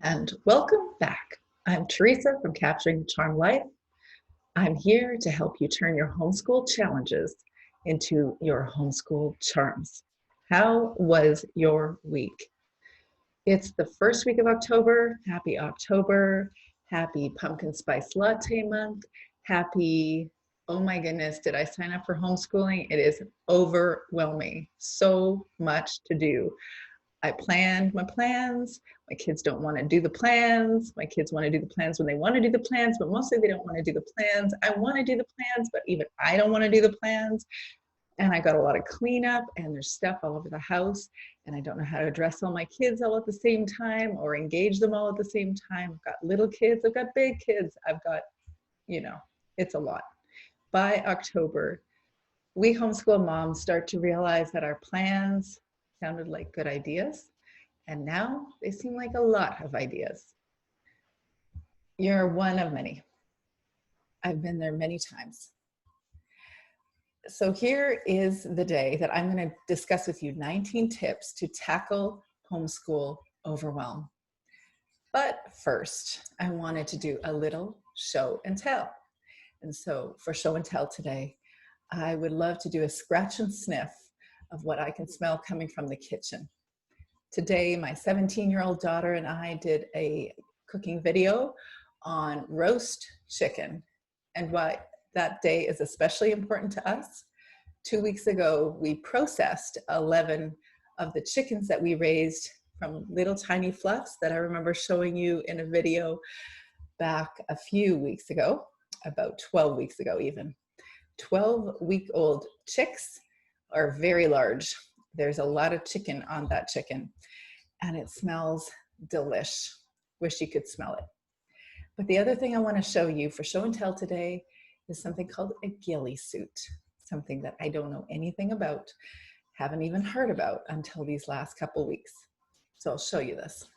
And welcome back. I'm Teresa from Capturing the Charm Life. I'm here to help you turn your homeschool challenges into your homeschool charms. How was your week? It's the first week of October. Happy October. Happy pumpkin spice latte month. Happy, oh my goodness, did I sign up for homeschooling? It is overwhelming. So much to do. I planned my plans. My kids don't want to do the plans. My kids want to do the plans when they want to do the plans, but mostly they don't want to do the plans. I want to do the plans, but even I don't want to do the plans. And I got a lot of cleanup and there's stuff all over the house. And I don't know how to address all my kids all at the same time or engage them all at the same time. I've got little kids, I've got big kids, I've got, it's a lot. By October, we homeschool moms start to realize that our plans sounded like good ideas, and now they seem like a lot of ideas. You're one of many. I've been there many times. So here is the day that I'm going to discuss with you 19 tips to tackle homeschool overwhelm. But first, I wanted to do a little show and tell. And so for show and tell today, I would love to do a scratch and sniff of what I can smell coming from the kitchen. Today, my 17-year-old daughter and I did a cooking video on roast chicken. And why that day is especially important to us, 2 weeks ago, we processed 11 of the chickens that we raised from little tiny fluffs that I remember showing you in a video back a few weeks ago, about 12 weeks ago even. 12-week-old chicks are very large. There's a lot of chicken on that chicken and it smells delish. Wish you could smell it. But the other thing I want to show you for show and tell today is something called a ghillie suit, something that I don't know anything about, haven't even heard about until these last couple weeks. So I'll show you this.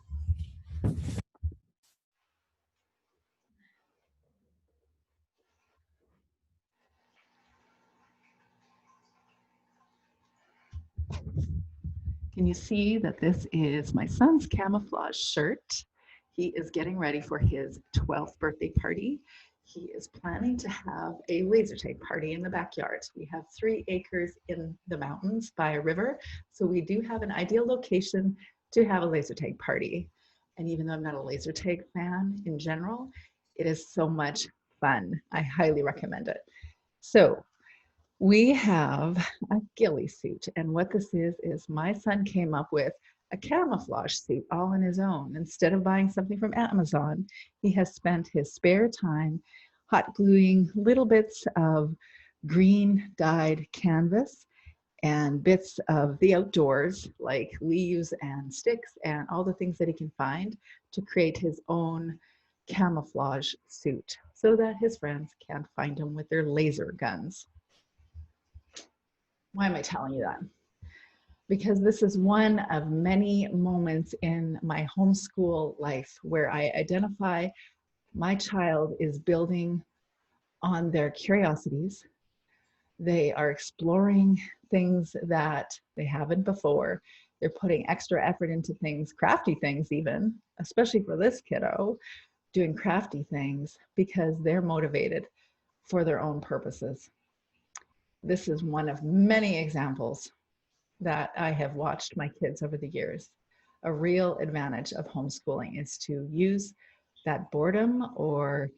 Can you see that this is my son's camouflage shirt? He is getting ready for his 12th birthday party. He is planning to have a laser tag party in the backyard. We have 3 acres in the mountains by a river, so we do have an ideal location to have a laser tag party. And even though I'm not a laser tag fan in general, it is so much fun. I highly recommend it. So we have a ghillie suit, and what this is my son came up with a camouflage suit all on his own. Instead of buying something from Amazon, he has spent his spare time hot gluing little bits of green dyed canvas and bits of the outdoors like leaves and sticks and all the things that he can find to create his own camouflage suit so that his friends can't find him with their laser guns. Why am I telling you that? Because this is one of many moments in my homeschool life where I identify my child is building on their curiosities. They are exploring things that they haven't before. They're putting extra effort into things, crafty things even, especially for this kiddo, doing crafty things because they're motivated for their own purposes. This is one of many examples that I have watched my kids over the years. A real advantage of homeschooling is to use that boredom or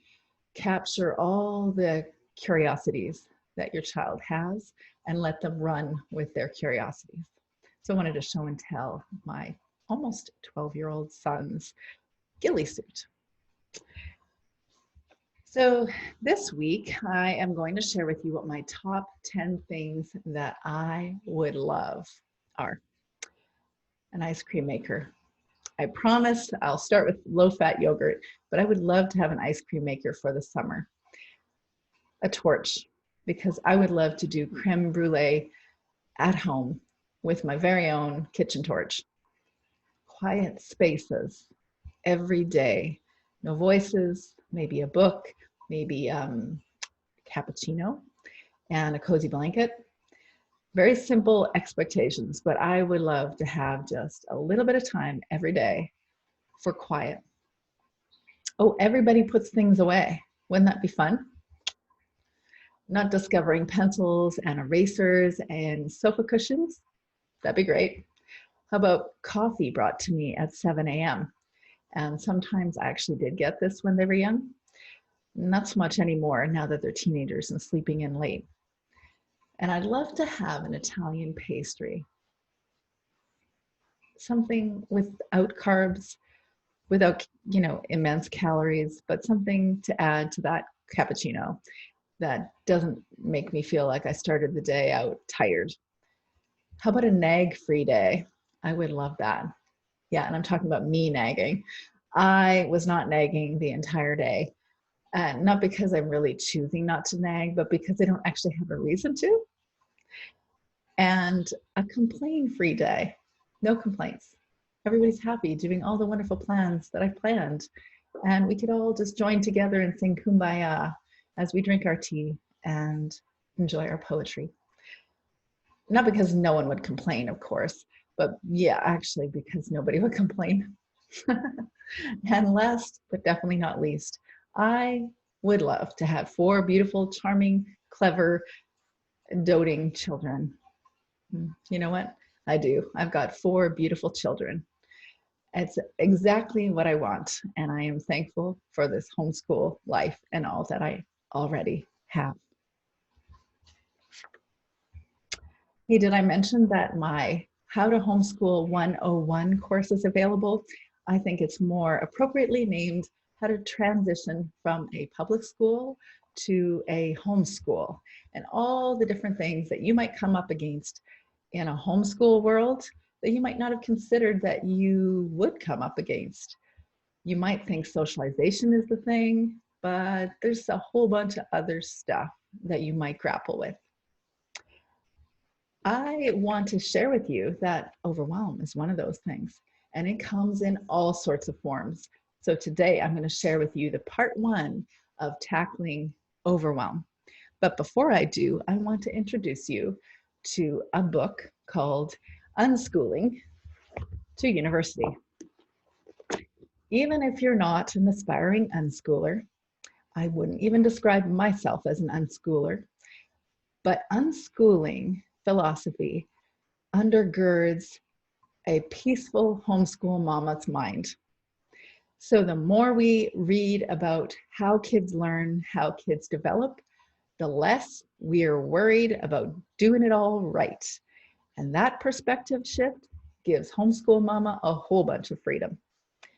capture all the curiosities that your child has and let them run with their curiosities. So I wanted to show and tell my almost 12-year-old son's ghillie suit. So this week, I am going to share with you what my top 10 things that I would love are. An ice cream maker. I promised I'll start with low-fat yogurt, but I would love to have an ice cream maker for the summer. A torch, because I would love to do creme brulee at home with my very own kitchen torch. Quiet spaces every day. No voices, maybe a book, maybe cappuccino and a cozy blanket. Very simple expectations, but I would love to have just a little bit of time every day for quiet Oh, everybody puts things away. Wouldn't that be fun? Not discovering pencils and erasers and sofa cushions? That'd be great. How about coffee brought to me at 7 a.m.? And sometimes I actually did get this when they were young. Not so much anymore now that they're teenagers and sleeping in late. And I'd love to have an Italian pastry. Something without carbs, without, immense calories, but something to add to that cappuccino that doesn't make me feel like I started the day out tired. How about a nag-free day? I would love that. Yeah, and I'm talking about me nagging. I was not nagging the entire day. Not because I'm really choosing not to nag, but because I don't actually have a reason to. And a complaint-free day. No complaints. Everybody's happy doing all the wonderful plans that I planned. And we could all just join together and sing Kumbaya as we drink our tea and enjoy our poetry. Not because no one would complain, of course, but yeah, actually because nobody would complain. And last, but definitely not least, I would love to have 4 beautiful, charming, clever, doting children. You know what? I do. I've got 4 beautiful children. It's exactly what I want, and I am thankful for this homeschool life and all that I already have. Hey, did I mention that my How to Homeschool 101 course is available? I think it's more appropriately named How to Transition from a Public School to a Homeschool, and all the different things that you might come up against in a homeschool world that you might not have considered that you would come up against. You might think socialization is the thing, but there's a whole bunch of other stuff that you might grapple with. I want to share with you that overwhelm is one of those things, and it comes in all sorts of forms. So today I'm going to share with you the part 1 of tackling overwhelm. But before I do, I want to introduce you to a book called Unschooling to University. Even if you're not an aspiring unschooler, I wouldn't even describe myself as an unschooler, but unschooling philosophy undergirds a peaceful homeschool mama's mind. So the more we read about how kids learn, how kids develop, the less we're worried about doing it all right. And that perspective shift gives homeschool mama a whole bunch of freedom.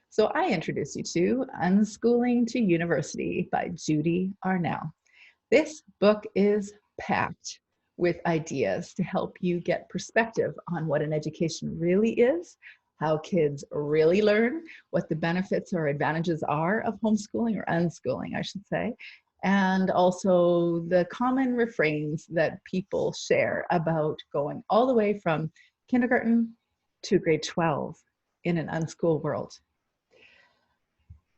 So I introduce you to Unschooling to University by Judy Arnell. This book is packed with ideas to help you get perspective on what an education really is, how kids really learn, what the benefits or advantages are of homeschooling or unschooling, I should say, and also the common refrains that people share about going all the way from kindergarten to grade 12 in an unschooled world.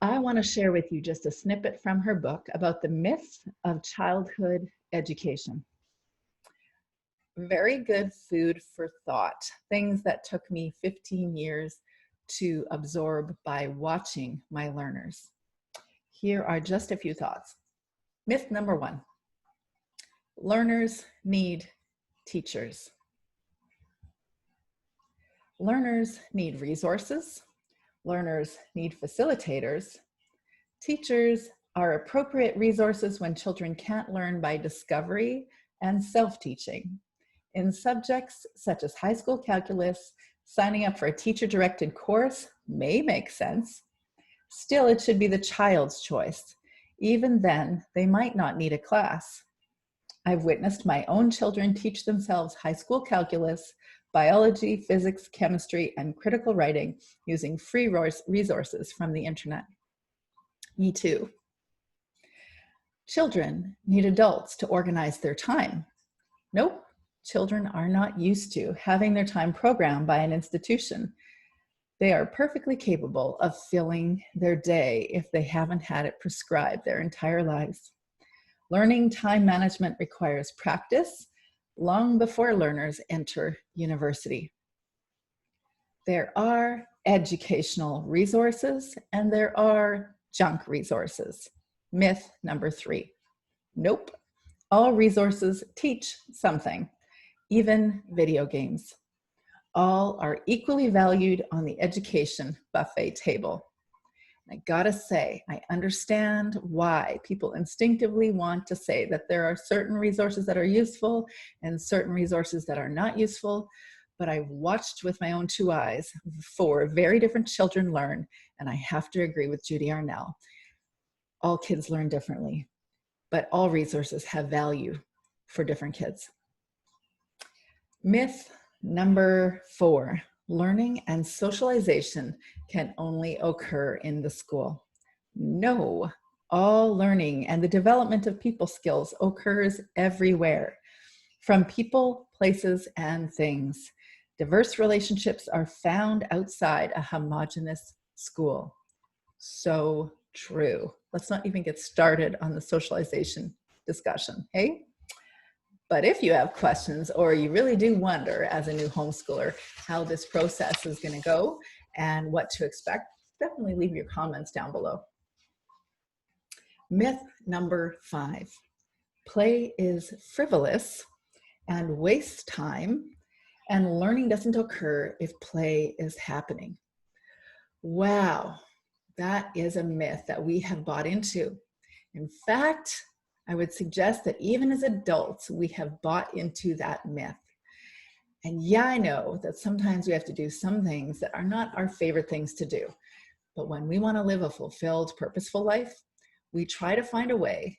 I want to share with you just a snippet from her book about the myths of childhood education. Very good food for thought, things that took me 15 years to absorb by watching my learners. Here are just a few thoughts. Myth number 1, learners need teachers. Learners need resources. Learners need facilitators. Teachers are appropriate resources when children can't learn by discovery and self-teaching. In subjects such as high school calculus, signing up for a teacher-directed course may make sense. Still, it should be the child's choice. Even then, they might not need a class. I've witnessed my own children teach themselves high school calculus, biology, physics, chemistry, and critical writing using free resources from the internet. Me too. Children need adults to organize their time. Nope, children are not used to having their time programmed by an institution. They are perfectly capable of filling their day if they haven't had it prescribed their entire lives. Learning time management requires practice long before learners enter university. There are educational resources and there are junk resources. Myth number 3. Nope. All resources teach something, even video games. All are equally valued on the education buffet table. I gotta say, I understand why people instinctively want to say that there are certain resources that are useful and certain resources that are not useful, but I've watched with my own 2 eyes 4 very different children learn, and I have to agree with Judy Arnell. All kids learn differently, but all resources have value for different kids. Myth number 4. Learning and socialization can only occur in the school. No, all learning and the development of people skills occurs everywhere, from people, places, and things. Diverse relationships are found outside a homogeneous school. So true. Let's not even get started on the socialization discussion, hey? But if you have questions or you really do wonder as a new homeschooler how this process is going to go and what to expect, definitely leave your comments down below. Myth number 5. Play is frivolous and wastes time, and learning doesn't occur if play is happening. Wow, that is a myth that we have bought into. In fact, I would suggest that even as adults, we have bought into that myth. And yeah, I know that sometimes we have to do some things that are not our favorite things to do. But when we want to live a fulfilled, purposeful life, we try to find a way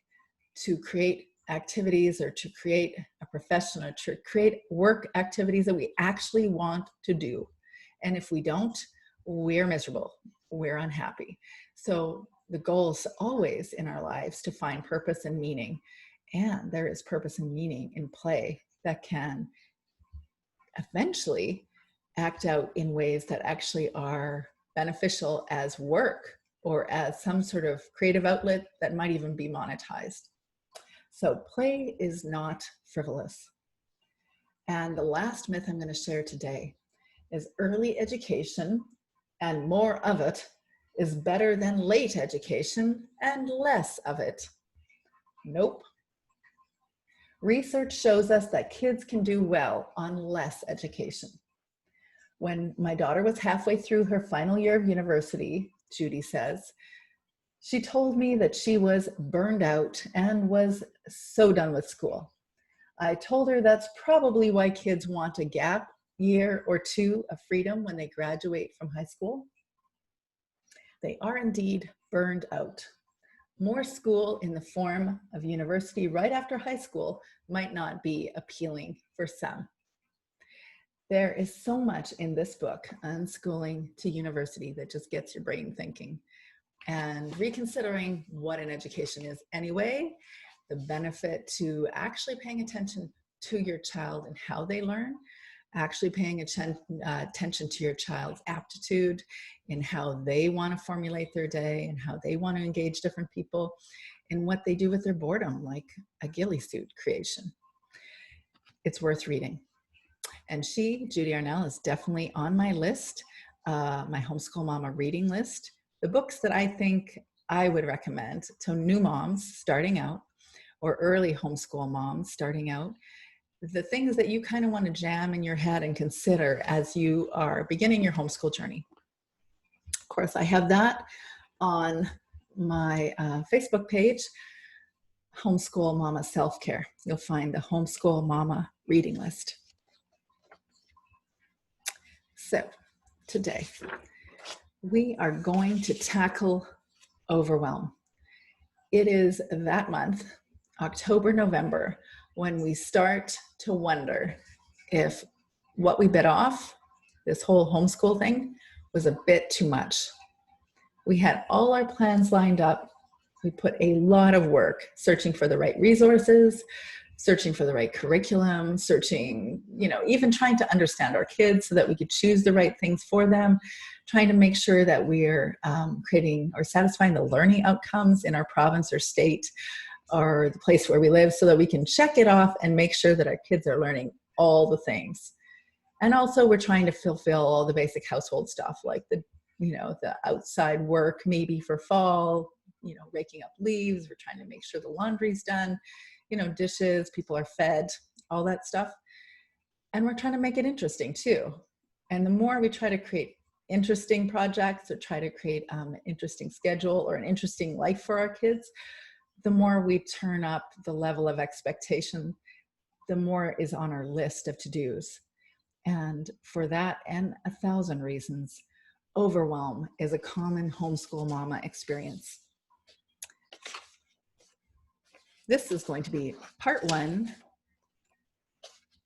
to create activities or to create a profession or to create work activities that we actually want to do. And if we don't, we're miserable, we're unhappy. So the goal is always in our lives to find purpose and meaning. And there is purpose and meaning in play that can eventually act out in ways that actually are beneficial as work or as some sort of creative outlet that might even be monetized. So play is not frivolous. And the last myth I'm going to share today is early education and more of it is better than late education and less of it. Nope. Research shows us that kids can do well on less education. When my daughter was halfway through her final year of university, Judy says, she told me that she was burned out and was so done with school. I told her that's probably why kids want a gap year or 2 of freedom when they graduate from high school. They are indeed burned out. More school in the form of university right after high school might not be appealing for some. There is so much in this book, Unschooling to University, that just gets your brain thinking and reconsidering what an education is anyway, the benefit to actually paying attention to your child and how they learn, actually paying attention to your child's aptitude in how they want to formulate their day and how they want to engage different people and what they do with their boredom, like a Ghillie Suit creation. It's worth reading. And Judy Arnell, is definitely on my list, my Homeschool Mama reading list. The books that I think I would recommend to new moms starting out or early homeschool moms starting out, the things that you kind of want to jam in your head and consider as you are beginning your homeschool journey. Of course, I have that on my Facebook page, Homeschool Mama Self-Care. You'll find the Homeschool Mama reading list. So today, we are going to tackle overwhelm. It is that month, October, November, when we start to wonder if what we bit off, this whole homeschool thing, was a bit too much. We had all our plans lined up. We put a lot of work searching for the right resources, searching for the right curriculum, searching, even trying to understand our kids so that we could choose the right things for them, trying to make sure that we're creating or satisfying the learning outcomes in our province or state or the place where we live so that we can check it off and make sure that our kids are learning all the things. And also we're trying to fulfill all the basic household stuff like the the outside work maybe for fall, raking up leaves. We're trying to make sure the laundry's done, dishes, people are fed, all that stuff. And we're trying to make it interesting too. And the more we try to create interesting projects or try to create an interesting schedule or an interesting life for our kids, the more we turn up the level of expectation, the more is on our list of to-dos. And for that and 1,000 reasons, overwhelm is a common homeschool mama experience. This is going to be part 1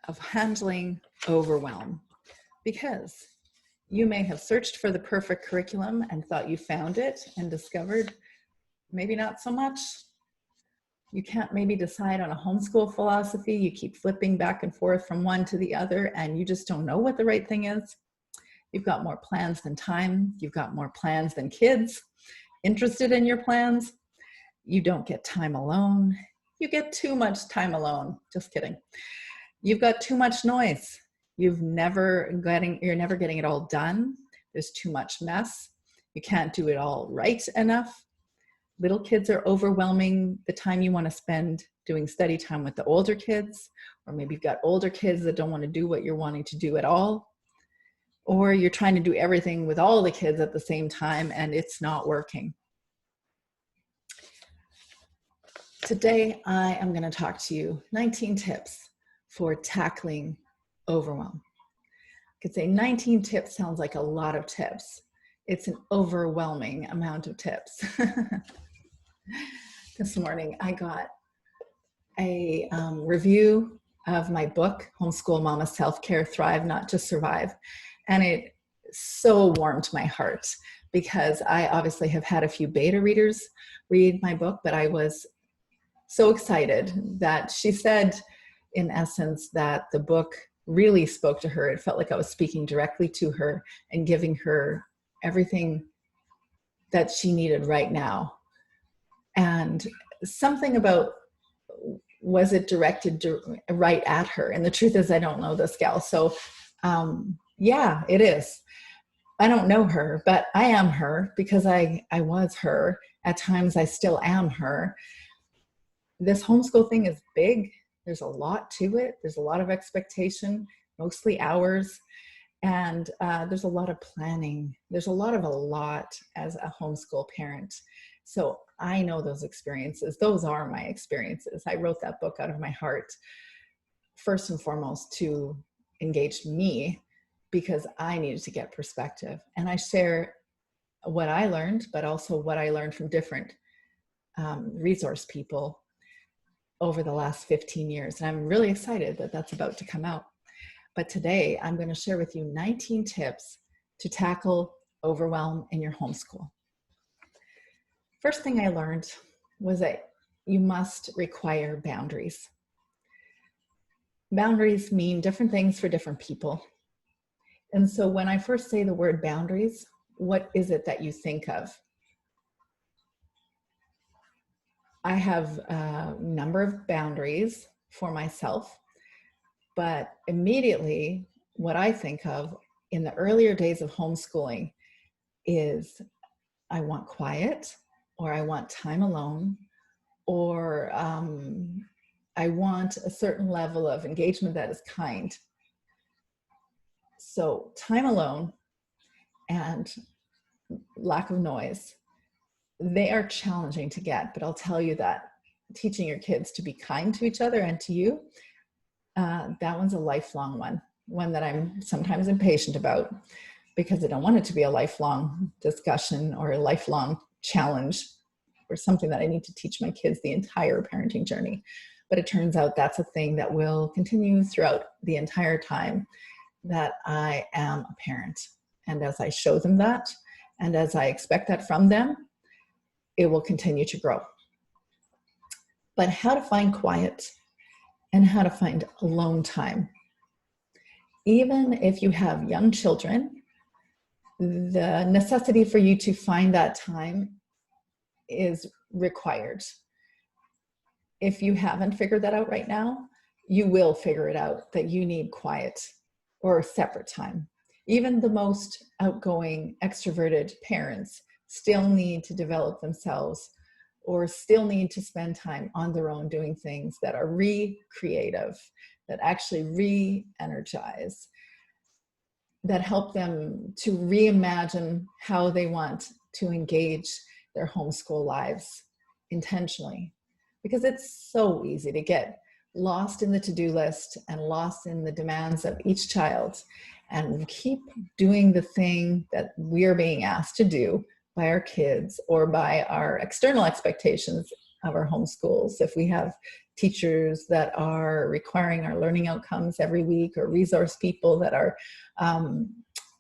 of handling overwhelm, because you may have searched for the perfect curriculum and thought you found it and discovered maybe not so much. You can't maybe decide on a homeschool philosophy. You keep flipping back and forth from one to the other, and you just don't know what the right thing is. You've got more plans than time. You've got more plans than kids interested in your plans. You don't get time alone. You get too much time alone. Just kidding. You've got too much noise. You're never getting it all done. There's too much mess. You can't do it all right enough. Little kids are overwhelming the time you want to spend doing study time with the older kids, or maybe you've got older kids that don't want to do what you're wanting to do at all, or you're trying to do everything with all the kids at the same time and it's not working. Today, I am going to talk to you 19 tips for tackling overwhelm. I could say 19 tips sounds like a lot of tips. It's an overwhelming amount of tips. This morning, I got a review of my book, Homeschool Mama Self-Care, Thrive, Not Just Survive. And it so warmed my heart, because I obviously have had a few beta readers read my book, but I was so excited that she said, in essence, that the book really spoke to her. It felt like I was speaking directly to her and giving her everything that she needed right now. And something about, was it directed right at her? And the truth is, I don't know this gal. So yeah, it is. I don't know her, but I am her, because I was her. At times I still am her. This homeschool thing is big. There's a lot to it. There's a lot of expectation, mostly hours. And there's a lot of planning. There's a lot as a homeschool parent. So I know those experiences. Those are my experiences. I wrote that book out of my heart, first and foremost, to engage me, because I needed to get perspective. And I share what I learned, but also what I learned from different resource people over the last 15 years. And I'm really excited that that's about to come out. But today I'm going to share with you 19 tips to tackle overwhelm in your homeschool. First thing I learned was that you must require boundaries. Boundaries mean different things for different people. And so when I first say the word boundaries, what is it that you think of? I have a number of boundaries for myself, but immediately what I think of in the earlier days of homeschooling is I want quiet, or I want time alone, or I want a certain level of engagement that is kind. So time alone and lack of noise, they are challenging to get, but I'll tell you that teaching your kids to be kind to each other and to you, that one's a lifelong one that I'm sometimes impatient about, because I don't want it to be a lifelong discussion or a lifelong challenge or something that I need to teach my kids the entire parenting journey. But it turns out that's a thing that will continue throughout the entire time that I am a parent. And as I show them that, and as I expect that from them, it will continue to grow. But how to find quiet and how to find alone time. Even if you have young children, the necessity for you to find that time is required. If you haven't figured that out right now, you will figure it out, that you need quiet or separate time. Even the most outgoing, extroverted parents still need to develop themselves or still need to spend time on their own doing things that are recreative, that actually re-energize, that help them to reimagine how they want to engage their homeschool lives intentionally. Because it's so easy to get lost in the to-do list and lost in the demands of each child and keep doing the thing that we're being asked to do by our kids or by our external expectations of our homeschools. If we have teachers that are requiring our learning outcomes every week, or resource people that are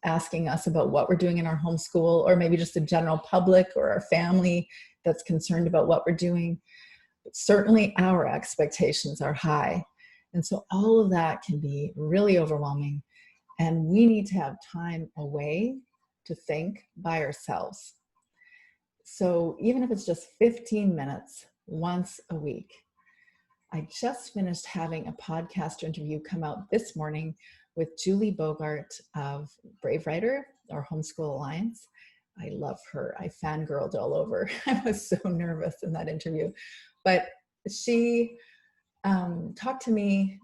asking us about what we're doing in our homeschool, or maybe just the general public or our family that's concerned about what we're doing. But certainly our expectations are high. And so all of that can be really overwhelming. And we need to have time away to think by ourselves. So even if it's just 15 minutes once a week. I just finished having a podcast interview come out this morning with Julie Bogart of Brave Writer, or Homeschool Alliance. I love her. I fangirled all over. I was so nervous in that interview. But she talked to me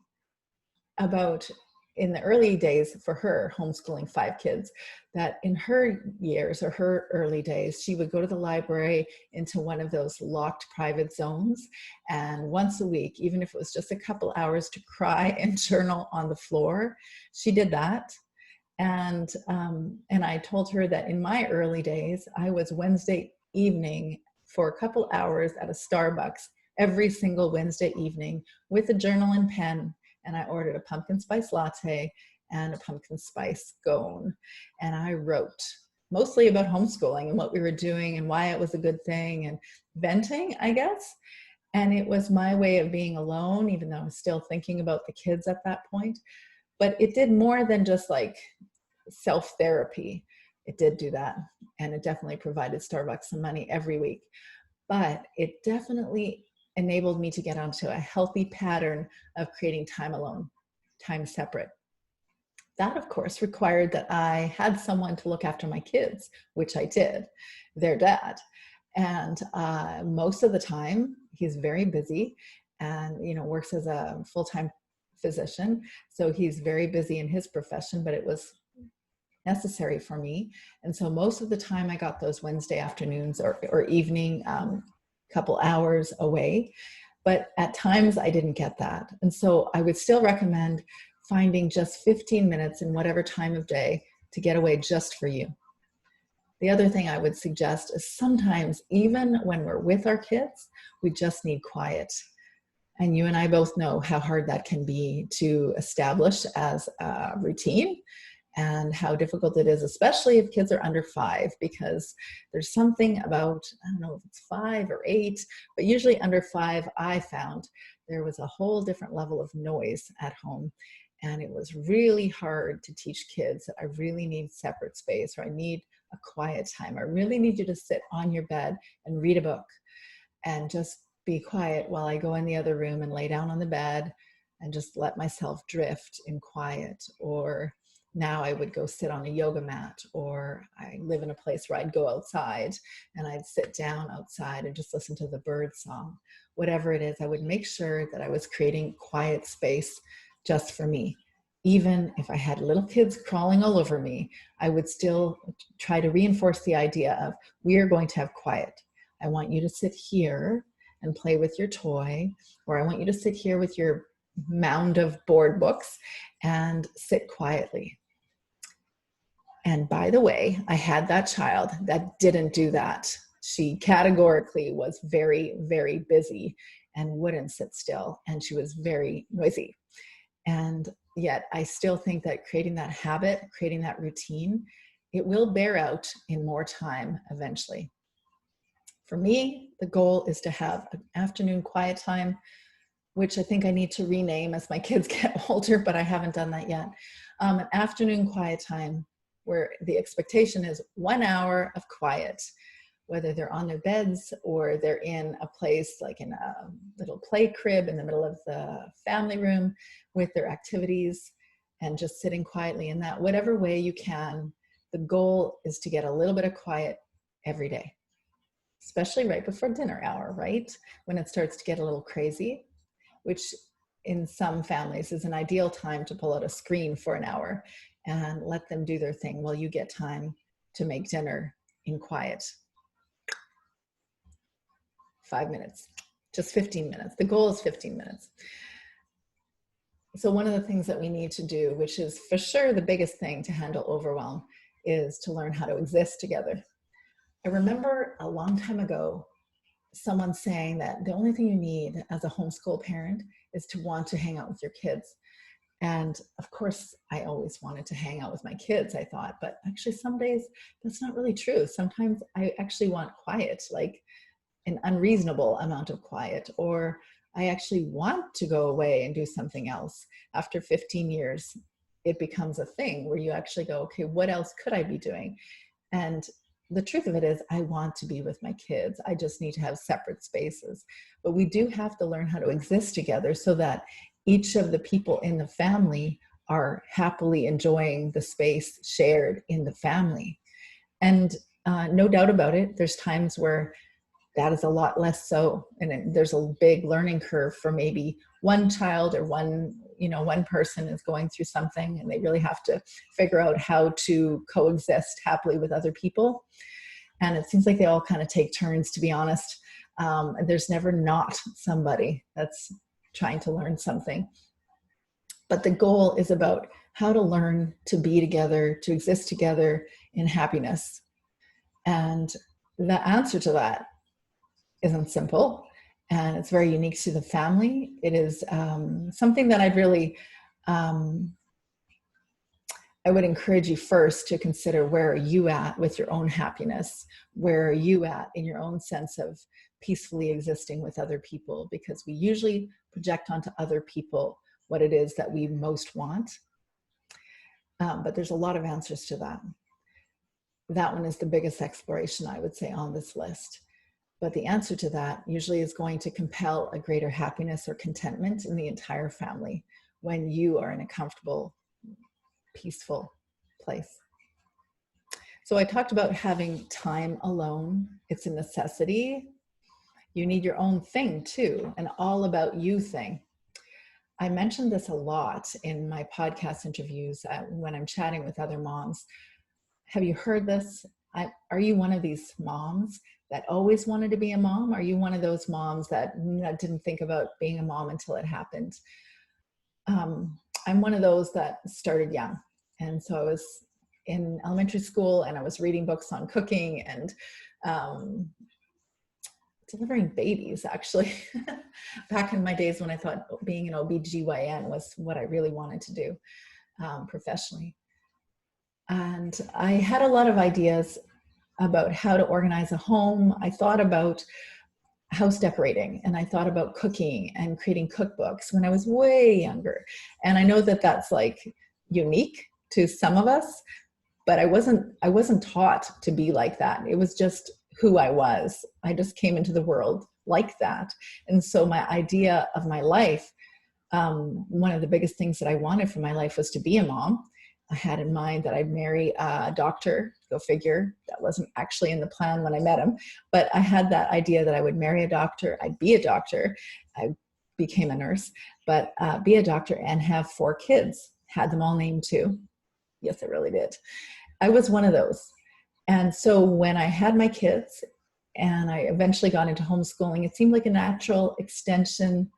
about, in the early days for her homeschooling 5 kids, that in her years or her early days, she would go to the library into one of those locked private zones. And once a week, even if it was just a couple hours, to cry and journal on the floor, she did that. And I told her that in my early days, I was Wednesday evening for a couple hours at a Starbucks every single Wednesday evening with a journal and pen. And I ordered a pumpkin spice latte and a pumpkin spice scone. And I wrote mostly about homeschooling and what we were doing and why it was a good thing, and venting, I guess. And it was my way of being alone, even though I was still thinking about the kids at that point. But it did more than just like self-therapy. It did do that. And it definitely provided Starbucks some money every week. But it definitely enabled me to get onto a healthy pattern of creating time alone, time separate. That, of course, required that I had someone to look after my kids, which I did, their dad. And most of the time, he's very busy and, works as a full-time physician. So he's very busy in his profession, but it was necessary for me. And so most of the time I got those Wednesday afternoons or evening couple hours away, but at times I didn't get that. And so I would still recommend finding just 15 minutes in whatever time of day to get away just for you. The other thing I would suggest is sometimes, even when we're with our kids, we just need quiet. And you and I both know how hard that can be to establish as a routine, and how difficult it is, especially if kids are under 5, because there's something about, I don't know if it's 5 or 8, but usually under 5, I found there was a whole different level of noise at home. And it was really hard to teach kids that I really need separate space, or I need a quiet time. I really need you to sit on your bed and read a book and just be quiet while I go in the other room and lay down on the bed and just let myself drift in quiet. Or now I would go sit on a yoga mat, or I live in a place where I'd go outside and I'd sit down outside and just listen to the bird song. Whatever it is, I would make sure that I was creating quiet space just for me. Even if I had little kids crawling all over me, I would still try to reinforce the idea of, we are going to have quiet. I want you to sit here and play with your toy, or I want you to sit here with your mound of board books and sit quietly. And by the way, I had that child that didn't do that. She categorically was very, very busy and wouldn't sit still, and she was very noisy. And yet I still think that creating that habit, creating that routine, it will bear out in more time eventually. For me, the goal is to have an afternoon quiet time, which I think I need to rename as my kids get older, but I haven't done that yet. An afternoon quiet time where the expectation is 1 hour of quiet, whether they're on their beds or they're in a place like in a little play crib in the middle of the family room with their activities. and just sitting quietly in that, whatever way you can. The goal is to get a little bit of quiet every day, especially right before dinner hour, right? When it starts to get a little crazy, which in some families is an ideal time to pull out a screen for an hour and let them do their thing while you get time to make dinner in quiet. 5 minutes, just 15 minutes. The goal is 15 minutes. So one of the things that we need to do, which is for sure the biggest thing to handle overwhelm, is to learn how to exist together. I remember a long time ago, someone saying that the only thing you need as a homeschool parent is to want to hang out with your kids. And of course, I always wanted to hang out with my kids, I thought, but actually some days that's not really true. Sometimes I actually want quiet, like an unreasonable amount of quiet, or I actually want to go away and do something else. After 15 years, it becomes a thing where you actually go, okay, what else could I be doing? And the truth of it is, I want to be with my kids. I just need to have separate spaces. But we do have to learn how to exist together so that each of the people in the family are happily enjoying the space shared in the family. And no doubt about it, there's times where that is a lot less so. And there's a big learning curve for maybe one child or one person is going through something and they really have to figure out how to coexist happily with other people. And it seems like they all kind of take turns, to be honest. There's never not somebody that's trying to learn something. But the goal is about how to learn to be together, to exist together in happiness. And the answer to that isn't simple, and it's very unique to the family. It is something that I would encourage you first to consider, where are you at with your own happiness? Where are you at in your own sense of peacefully existing with other people? Because we usually project onto other people what it is that we most want. But there's a lot of answers to that. That one is the biggest exploration, I would say, on this list. But the answer to that usually is going to compel a greater happiness or contentment in the entire family when you are in a comfortable, peaceful place. So I talked about having time alone. It's a necessity. You need your own thing too, an all about you thing. I mentioned this a lot in my podcast interviews when I'm chatting with other moms. Have you heard this? Are you one of these moms that always wanted to be a mom? Are you one of those moms that didn't think about being a mom until it happened? I'm one of those that started young. And so I was in elementary school and I was reading books on cooking and delivering babies, actually. Back in my days when I thought being an OBGYN was what I really wanted to do professionally. And I had a lot of ideas about how to organize a home. I thought about house decorating, and I thought about cooking and creating cookbooks when I was way younger. And I know that that's like unique to some of us, but I wasn't taught to be like that. It was just who I was. I just came into the world like that. And so my idea of my life, one of the biggest things that I wanted for my life was to be a mom. I had in mind that I'd marry a doctor, go figure. That wasn't actually in the plan when I met him, but I had that idea that I would marry a doctor, I'd be a doctor. I became a nurse, but be a doctor and have 4 kids. Had them all named too. Yes, I really did. I was one of those. And so when I had my kids and I eventually got into homeschooling, it seemed like a natural extension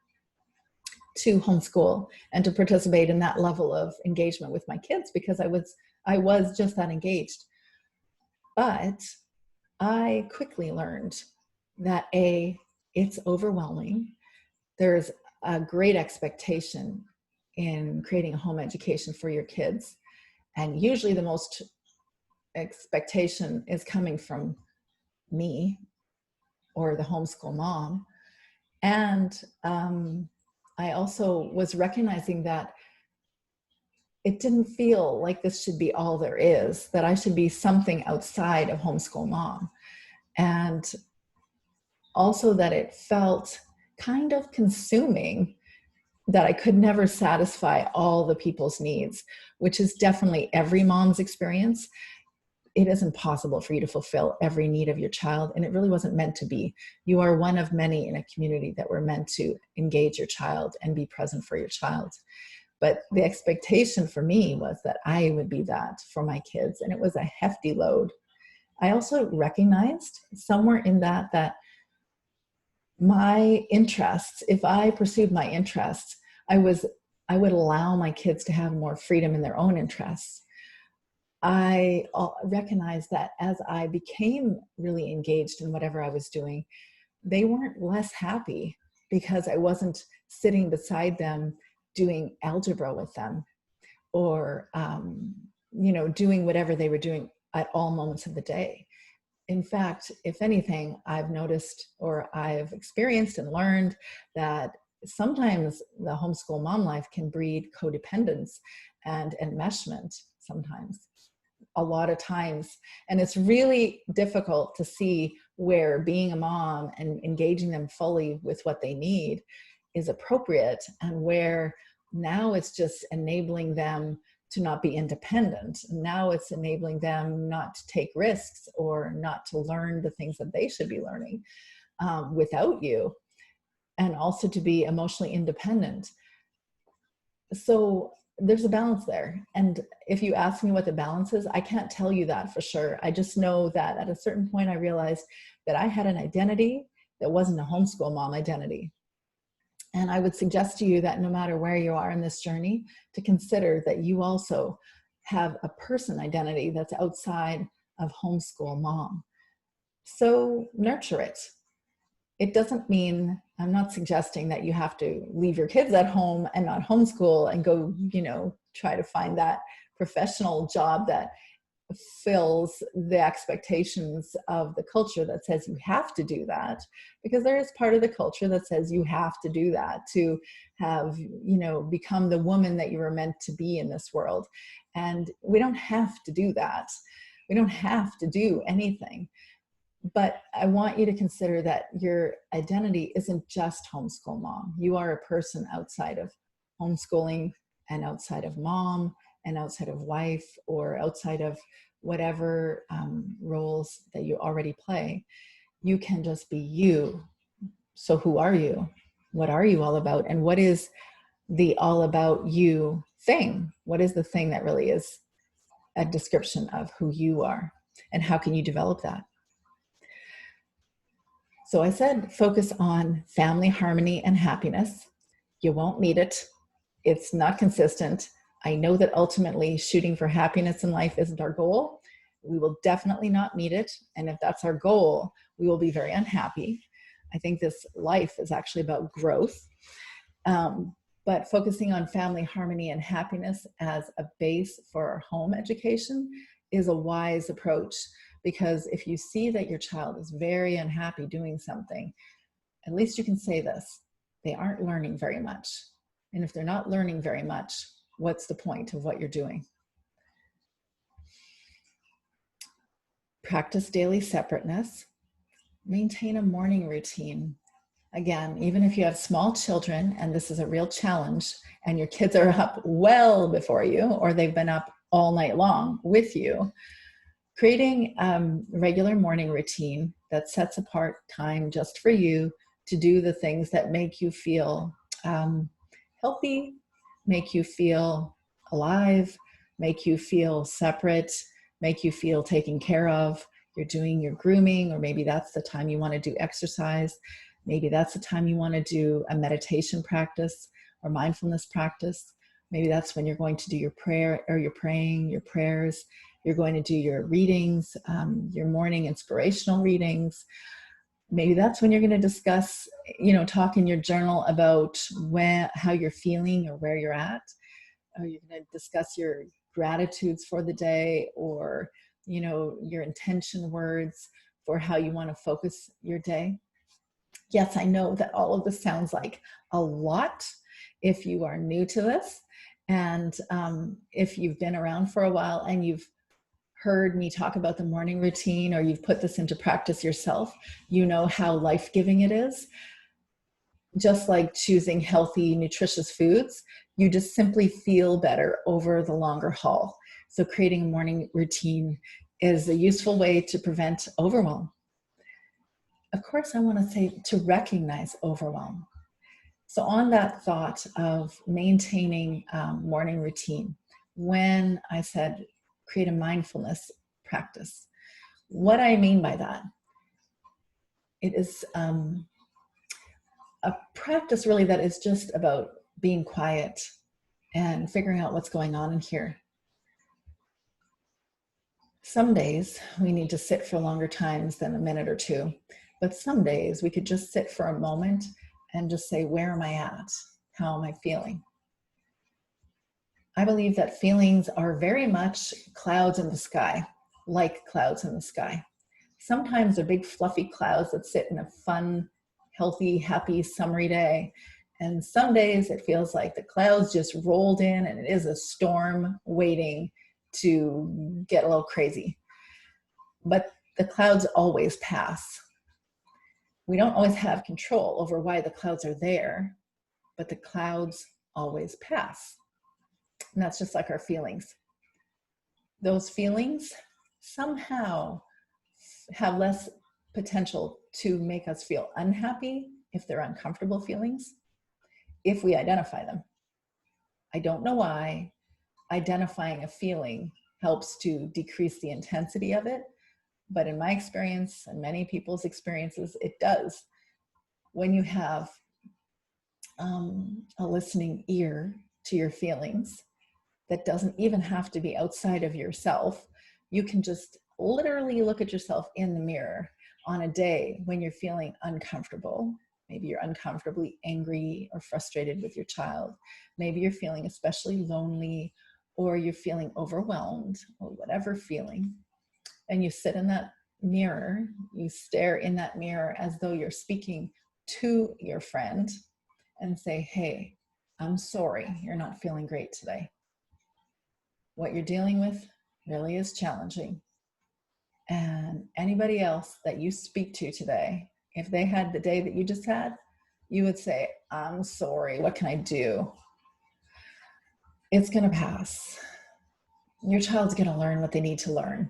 to homeschool and to participate in that level of engagement with my kids, because I was just that engaged. But I quickly learned that it's overwhelming. There's a great expectation in creating a home education for your kids. And usually the most expectation is coming from me or the homeschool mom. And I also was recognizing that it didn't feel like this should be all there is, that I should be something outside of homeschool mom. And also that it felt kind of consuming that I could never satisfy all the people's needs, which is definitely every mom's experience. It isn't possible for you to fulfill every need of your child, and it really wasn't meant to be. You are one of many in a community that were meant to engage your child and be present for your child. But the expectation for me was that I would be that for my kids, and it was a hefty load. I also recognized somewhere in that my interests, if I pursued my interests, I would allow my kids to have more freedom in their own interests. I recognized that as I became really engaged in whatever I was doing, they weren't less happy because I wasn't sitting beside them doing algebra with them, or doing whatever they were doing at all moments of the day. In fact, if anything, I've noticed, or I've experienced and learned, that sometimes the homeschool mom life can breed codependence and enmeshment sometimes, a lot of times. And it's really difficult to see where being a mom and engaging them fully with what they need is appropriate, and where now it's just enabling them to not be independent. Now it's enabling them not to take risks or not to learn the things that they should be learning without you, and also to be emotionally independent. So there's a balance there. And if you ask me what the balance is, I can't tell you that for sure. I just know that at a certain point, I realized that I had an identity that wasn't a homeschool mom identity. And I would suggest to you that no matter where you are in this journey, to consider that you also have a person identity that's outside of homeschool mom. So nurture it. It doesn't mean, I'm not suggesting that you have to leave your kids at home and not homeschool and go, try to find that professional job that fills the expectations of the culture that says you have to do that, because there is part of the culture that says you have to do that to have, become the woman that you were meant to be in this world. And we don't have to do that. We don't have to do anything. But I want you to consider that your identity isn't just homeschool mom. You are a person outside of homeschooling, and outside of mom, and outside of wife, or outside of whatever roles that you already play. You can just be you. So who are you? What are you all about? And what is the all about you thing? What is the thing that really is a description of who you are? And how can you develop that? So I said, focus on family harmony and happiness. You won't meet it. It's not consistent. I know that ultimately shooting for happiness in life isn't our goal. We will definitely not meet it. And if that's our goal, we will be very unhappy. I think this life is actually about growth. But focusing on family harmony and happiness as a base for our home education is a wise approach, because if you see that your child is very unhappy doing something, at least you can say this: they aren't learning very much. And if they're not learning very much, what's the point of what you're doing? Practice daily separateness. Maintain a morning routine. Again, even if you have small children and this is a real challenge, and your kids are up well before you, or they've been up all night long with you, creating a regular morning routine that sets apart time just for you to do the things that make you feel healthy, make you feel alive, make you feel separate, make you feel taken care of. You're doing your grooming, or maybe that's the time you want to do exercise. Maybe that's the time you want to do a meditation practice or mindfulness practice. Maybe that's when you're going to do your prayer, or you're praying your prayers. You're going to do your readings, your morning inspirational readings. Maybe that's when you're going to discuss, talk in your journal about how you're feeling or where you're at. Or you're going to discuss your gratitudes for the day, or, your intention words for how you want to focus your day. Yes, I know that all of this sounds like a lot if you are new to this. And if you've been around for a while and you've heard me talk about the morning routine, or you've put this into practice yourself, you know how life-giving it is. just like choosing healthy, nutritious foods, you just simply feel better over the longer haul. So creating a morning routine is a useful way to prevent overwhelm. Of course, I want to say to recognize overwhelm. So on that thought of maintaining morning routine, when I said create a mindfulness practice, what I mean by that, it is a practice really that is just about being quiet and figuring out what's going on in here. Some days we need to sit for longer times than a minute or two, but some days we could just sit for a moment and just say, where am I at? How am I feeling? I believe that feelings are very much clouds in the sky, like clouds in the sky. Sometimes they're big fluffy clouds that sit in a fun, healthy, happy, summery day. And some days it feels like the clouds just rolled in and it is a storm waiting to get a little crazy. But the clouds always pass. We don't always have control over why the clouds are there, but the clouds always pass. And that's just like our feelings. Those feelings somehow have less potential to make us feel unhappy if they're uncomfortable feelings, if we identify them. I don't know why identifying a feeling helps to decrease the intensity of it, but in my experience and many people's experiences, it does. When you have a listening ear to your feelings that doesn't even have to be outside of yourself, you can just literally look at yourself in the mirror on a day when you're feeling uncomfortable. Maybe you're uncomfortably angry or frustrated with your child. Maybe you're feeling especially lonely, or you're feeling overwhelmed, or whatever feeling. And you sit in that mirror, you stare in that mirror as though you're speaking to your friend and say, hey, I'm sorry, you're not feeling great today. What you're dealing with really is challenging. And anybody else that you speak to today, if they had the day that you just had, you would say, I'm sorry, what can I do? It's going to pass. Your child's going to learn what they need to learn.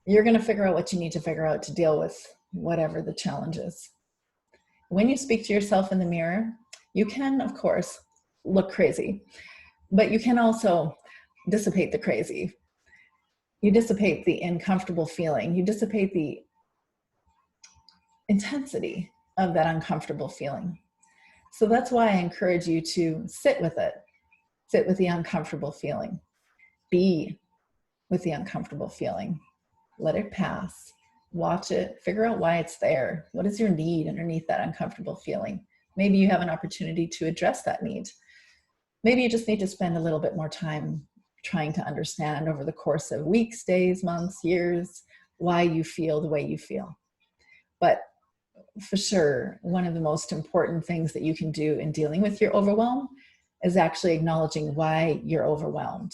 You're going to figure out what you need to figure out to deal with whatever the challenge is. When you speak to yourself in the mirror, you can, of course, look crazy, but you can also dissipate the crazy. You dissipate the uncomfortable feeling. You dissipate the intensity of that uncomfortable feeling. So that's why I encourage you to sit with it. Sit with the uncomfortable feeling. Be with the uncomfortable feeling. Let it pass. Watch it. Figure out why it's there. What is your need underneath that uncomfortable feeling? Maybe you have an opportunity to address that need. Maybe you just need to spend a little bit more time trying to understand over the course of weeks, days, months, years, why you feel the way you feel. But for sure, one of the most important things that you can do in dealing with your overwhelm is actually acknowledging why you're overwhelmed.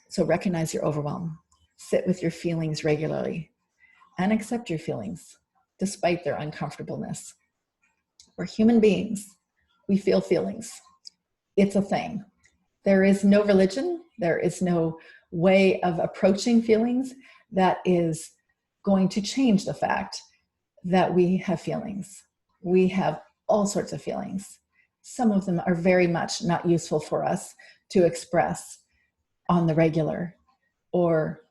So recognize your overwhelm. Sit with your feelings regularly and accept your feelings despite their uncomfortableness. We're human beings. We feel feelings. It's a thing. There is no religion. There is no way of approaching feelings that is going to change the fact that we have feelings. We have all sorts of feelings. Some of them are very much not useful for us to express on the regular or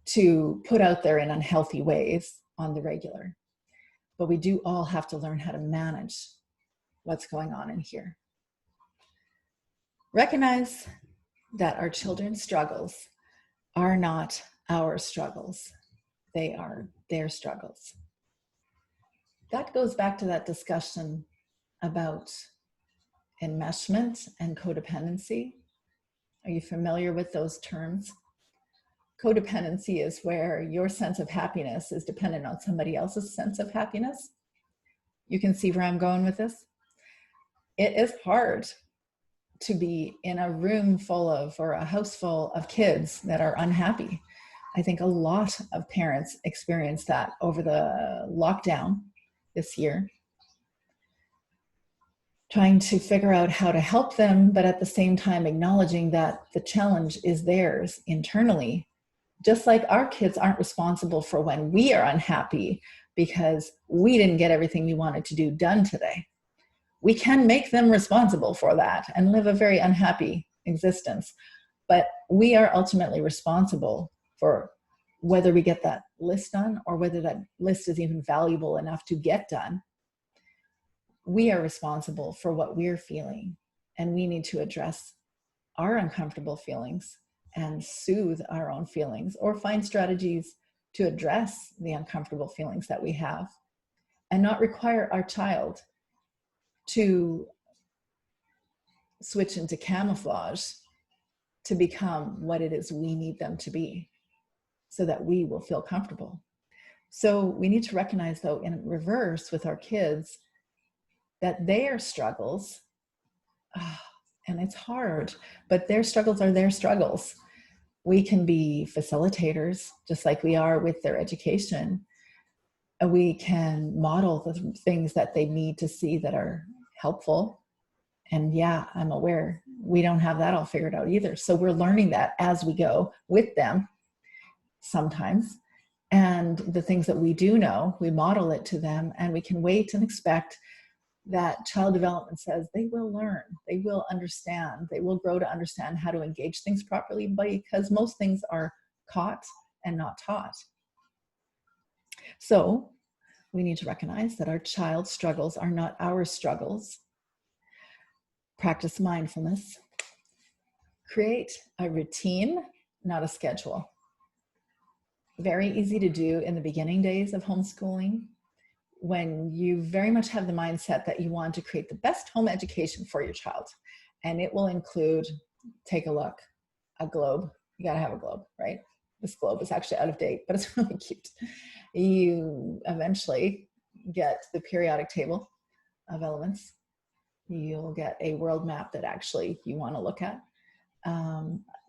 to put out there in unhealthy ways on the regular. But we do all have to learn how to manage what's going on in here. Recognize that our children's struggles are not our struggles. They are their struggles. That goes back to that discussion about enmeshment and codependency. Are you familiar with those terms? Codependency is where your sense of happiness is dependent on somebody else's sense of happiness. You can see where I'm going with this. It is hard to be in a room full of, or a house full of kids that are unhappy. I think a lot of parents experienced that over the lockdown this year. trying to figure out how to help them, but at the same time acknowledging that the challenge is theirs internally. Just like our kids aren't responsible for when we are unhappy because we didn't get everything we wanted to do done today. We can make them responsible for that and live a very unhappy existence. But we are ultimately responsible for whether we get that list done or whether that list is even valuable enough to get done. We are responsible for what we're feeling, and we need to address our uncomfortable feelings and soothe our own feelings, or find strategies to address the uncomfortable feelings that we have, and not require our child to switch into camouflage to become what it is we need them to be so that we will feel comfortable. So we need to recognize, though, in reverse with our kids, that their struggles, and it's hard, but their struggles are their struggles. We can be facilitators, just like we are with their education. And we can model the things that they need to see that are helpful. And yeah, I'm aware we don't have that all figured out either. So we're learning that as we go with them sometimes. And the things that we do know, we model it to them, and we can wait and expect that child development says they will learn, they will understand, they will grow to understand how to engage things properly, because most things are caught and not taught. So we need to recognize that our child's struggles are not our struggles. Practice mindfulness. Create a routine, not a schedule. Very easy to do in the beginning days of homeschooling, when you very much have the mindset that you want to create the best home education for your child. And it will include, take a look, a globe. You gotta have a globe, right? This globe is actually out of date, but it's really cute. You eventually get the periodic table of elements. You'll get a world map that actually you wanna look at.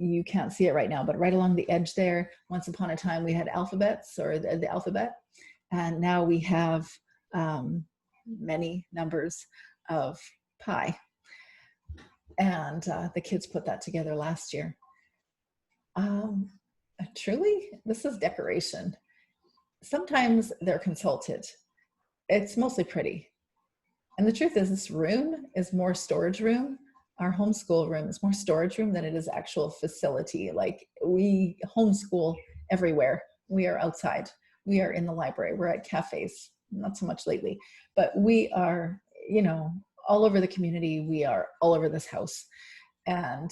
You can't see it right now, but right along the edge there, once upon a time we had alphabets, or the alphabet. And now we have many numbers of pi. And the kids put that together last year. Truly, this is decoration. Sometimes they're consulted. It's mostly pretty. And the truth is, this room is more storage room. Our homeschool room is more storage room than it is actual facility. Like, we homeschool everywhere. We are outside. We are in the library. We're at cafes. Not so much lately, but we are, you know, all over the community. We are all over this house. And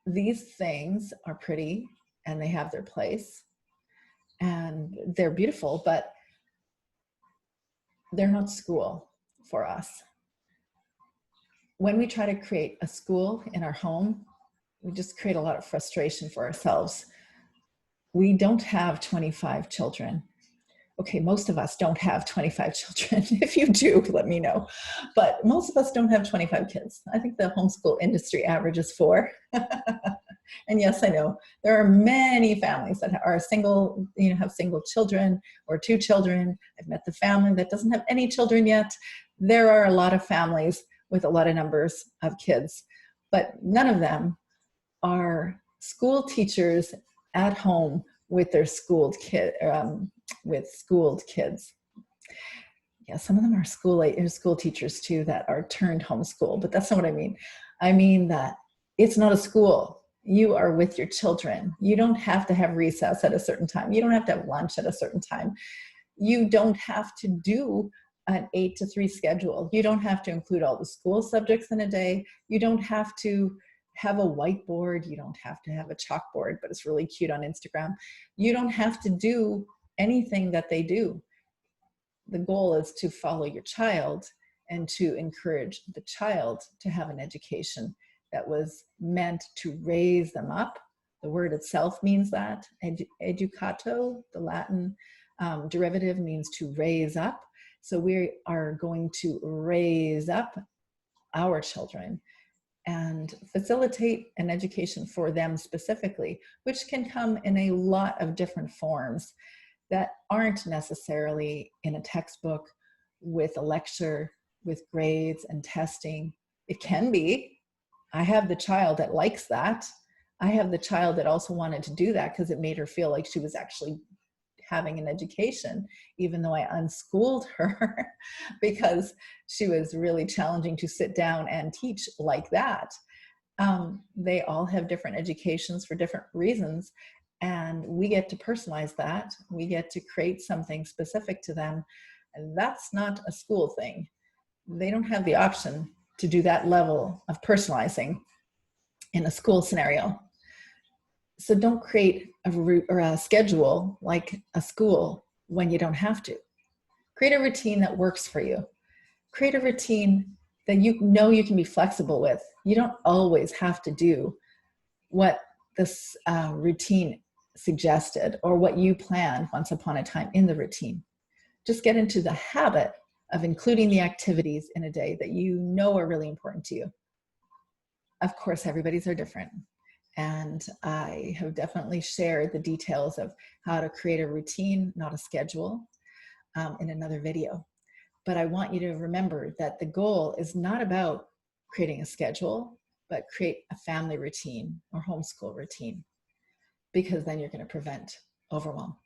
these things are pretty, and they have their place, and they're beautiful, but they're not school for us. When we try to create a school in our home, we just create a lot of frustration for ourselves. We don't have 25 children. Okay, most of us don't have 25 children. If you do, let me know. But most of us don't have 25 kids. I think the homeschool industry average is 4. And yes, I know there are many families that are single, you know, have single children or 2 children. I've met the family that doesn't have any children yet. There are a lot of families with a lot of numbers of kids, but none of them are school teachers at home with their schooled kids. Yeah, some of them are school teachers too that are turned homeschool, but that's not what I mean. I mean that it's not a school. You are with your children. You don't have to have recess at a certain time. You don't have to have lunch at a certain time. You don't have to do an 8 to 3 schedule. You don't have to include all the school subjects in a day. You don't have to have a whiteboard. You don't have to have a chalkboard, but it's really cute on Instagram. You don't have to do anything that they do. The goal is to follow your child and to encourage the child to have an education that was meant to raise them up. The word itself means that. Educato, the Latin derivative, means to raise up. So we are going to raise up our children and facilitate an education for them specifically, which can come in a lot of different forms that aren't necessarily in a textbook with a lecture with grades and testing. It can be. I have the child that likes that. I have the child that also wanted to do that because it made her feel like she was actually having an education, even though I unschooled her because she was really challenging to sit down and teach like that. They all have different educations for different reasons, and we get to personalize that. We get to create something specific to them, and that's not a school thing. They don't have the option to do that level of personalizing in a school scenario. So don't create a route or a schedule like a school when you don't have to. Create a routine that works for you. Create a routine that you know you can be flexible with. You don't always have to do what this routine suggested or what you planned once upon a time in the routine. Just get into the habit of including the activities in a day that you know are really important to you. Of course, everybody's are different. And I have definitely shared the details of how to create a routine, not a schedule, in another video. But I want you to remember that the goal is not about creating a schedule, but create a family routine or homeschool routine, because then you're going to prevent overwhelm.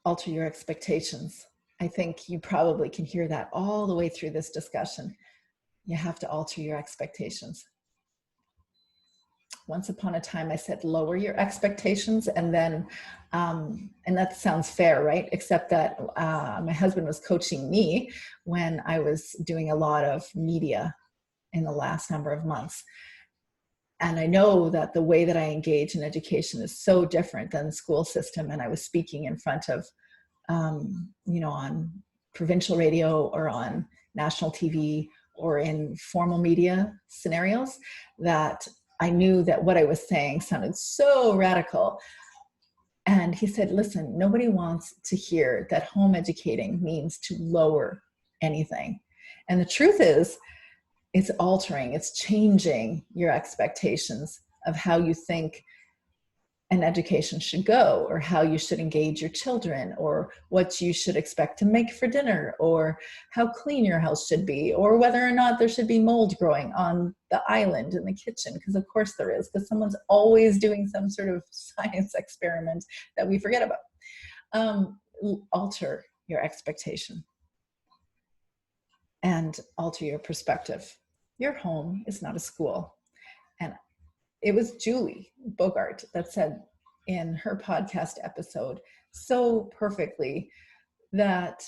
Alter your expectations. I think you probably can hear that all the way through this discussion. You have to alter your expectations. Once upon a time, I said, lower your expectations, and then, and that sounds fair, right? Except that my husband was coaching me when I was doing a lot of media in the last number of months. And I know that the way that I engage in education is so different than the school system. And I was speaking in front of, on provincial radio or on national TV or in formal media scenarios, that I knew that what I was saying sounded so radical. And he said, listen, nobody wants to hear that home educating means to lower anything. And the truth is, it's altering, it's changing your expectations of how you think an education should go, or how you should engage your children, or what you should expect to make for dinner, or how clean your house should be, or whether or not there should be mold growing on the island in the kitchen, because of course there is, because someone's always doing some sort of science experiment that we forget about. Alter your expectation and alter your perspective. Your home is not a school. And it was Julie Bogart that said in her podcast episode so perfectly that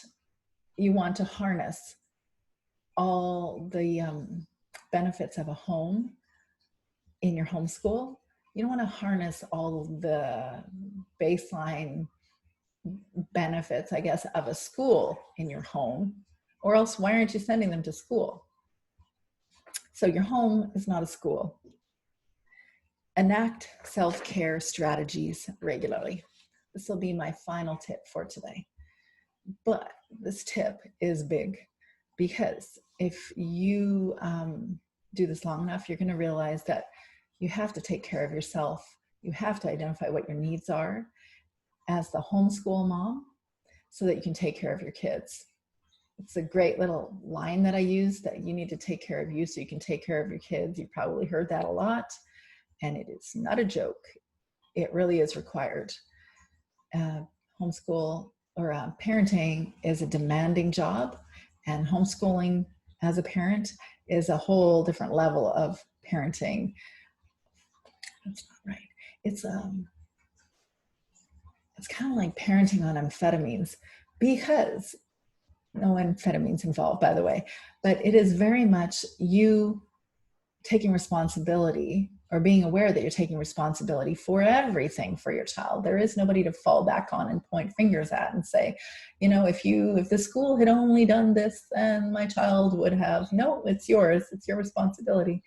you want to harness all the benefits of a home in your homeschool. You don't want to harness all the baseline benefits, I guess, of a school in your home, or else why aren't you sending them to school? So your home is not a school. Enact self-care strategies regularly. This will be my final tip for today. But this tip is big, because if you do this long enough, you're going to realize that you have to take care of yourself. You have to identify what your needs are as the homeschool mom so that you can take care of your kids. It's a great little line that I use, that you need to take care of you so you can take care of your kids. You've probably heard that a lot. And it is not a joke. It really is required. Homeschool or parenting is a demanding job, and homeschooling as a parent is a whole different level of parenting. That's not right. It's kind of like parenting on amphetamines, because no amphetamines involved, by the way, but it is very much you taking responsibility, or being aware that you're taking responsibility for everything for your child. There is nobody to fall back on and point fingers at and say, if the school had only done this, then my child would have. No, it's yours. It's your responsibility.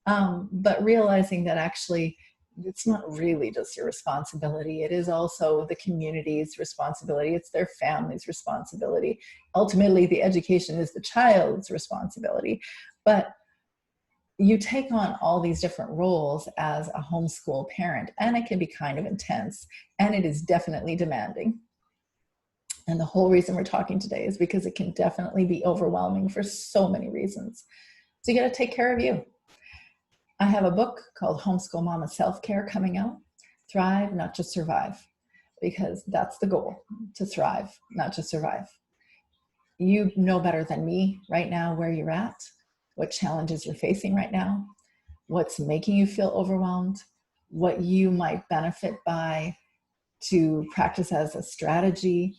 But realizing that actually it's not really just your responsibility. It is also the community's responsibility. It's their family's responsibility. Ultimately, the education is the child's responsibility. But you take on all these different roles as a homeschool parent, and it can be kind of intense, and it is definitely demanding. And the whole reason we're talking today is because it can definitely be overwhelming for so many reasons. So you got to take care of you. I have a book called Homeschool Mama Self-Care coming out. Thrive, not just survive, because that's the goal, to thrive, not just survive. You know better than me right now where you're at, what challenges you're facing right now, what's making you feel overwhelmed, what you might benefit by to practice as a strategy,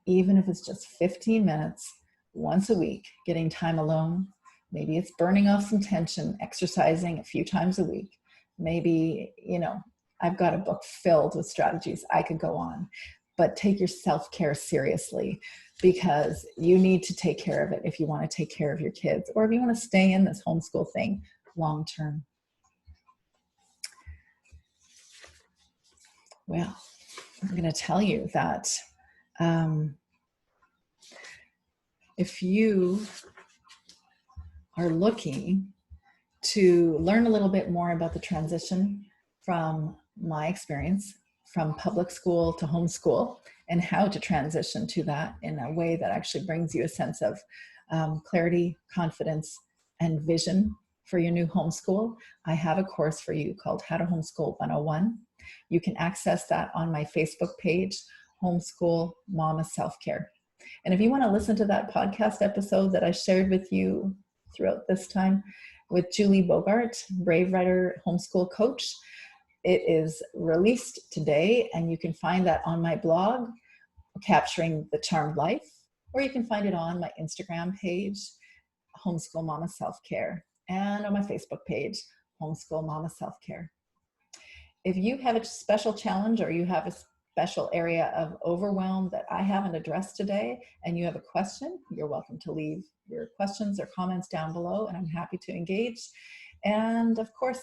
even if it's just 15 minutes once a week, getting time alone. Maybe it's burning off some tension, exercising a few times a week. Maybe, I've got a book filled with strategies. I could go on, but take your self-care seriously, because you need to take care of it if you want to take care of your kids, or if you want to stay in this homeschool thing long term. Well, I'm going to tell you that if you are looking to learn a little bit more about the transition from my experience from public school to homeschool, and how to transition to that in a way that actually brings you a sense of clarity, confidence, and vision for your new homeschool, I have a course for you called How to Homeschool 101. You can access that on my Facebook page, Homeschool Mama Self-Care. And if you want to listen to that podcast episode that I shared with you throughout this time with Julie Bogart, Brave Writer Homeschool Coach, it is released today, and you can find that on my blog, Capturing the Charmed Life, or you can find it on my Instagram page, Homeschool Mama Self-Care, and on my Facebook page, Homeschool Mama Self-Care. If you have a special challenge, or you have a special area of overwhelm that I haven't addressed today, and you have a question, you're welcome to leave your questions or comments down below, and I'm happy to engage. And of course,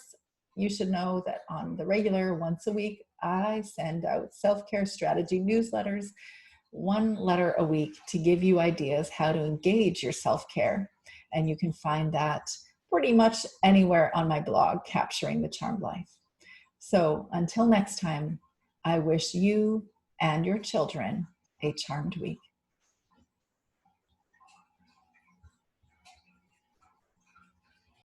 you should know that on the regular, once a week, I send out self-care strategy newsletters, one letter a week, to give you ideas how to engage your self-care. And you can find that pretty much anywhere on my blog, Capturing the Charmed Life. So until next time, I wish you and your children a charmed week.